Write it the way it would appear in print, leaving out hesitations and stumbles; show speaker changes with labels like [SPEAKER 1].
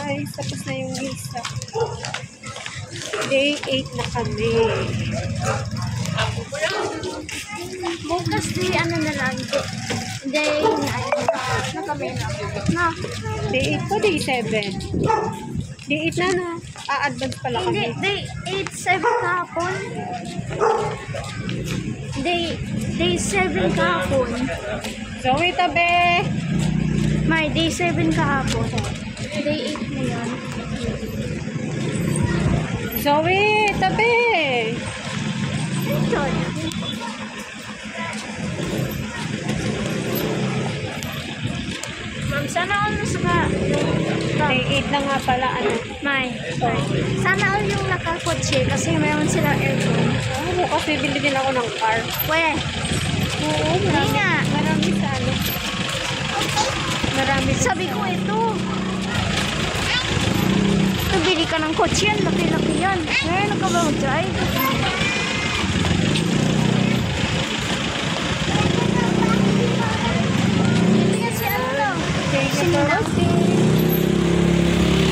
[SPEAKER 1] guys. Tapos na yung visa. Day 8 na kami.
[SPEAKER 2] Bukas di ano na lang. Day 9. Na kami na. Na.
[SPEAKER 1] Day 8 po, day 7. Day 8 na na. Advance pala
[SPEAKER 2] Hindi,
[SPEAKER 1] kami.
[SPEAKER 2] day 8, 7 kahapon. Day 7 kahapon.
[SPEAKER 1] Zoe, tabi!
[SPEAKER 2] May day 7 kahapon. Day 8 na yan.
[SPEAKER 1] Zoe, tabi!
[SPEAKER 2] Ito. Ma'am, sana all nasa
[SPEAKER 1] Day 8 na nga pala. Ano?
[SPEAKER 2] May. Sana all yung nakakotse kasi mayroon silang aircon.
[SPEAKER 1] Oh, kasi bili din ako ng car.
[SPEAKER 2] We,
[SPEAKER 1] Oo,
[SPEAKER 2] hindi nga.
[SPEAKER 1] marami sa ano. Marami.
[SPEAKER 2] Sabi ko ito. Nabili ka ng kotse yan. Laki-laki yan. Ngayon ka ba mag-drive? Hindi nga si ano lang.
[SPEAKER 1] Thank you for watching.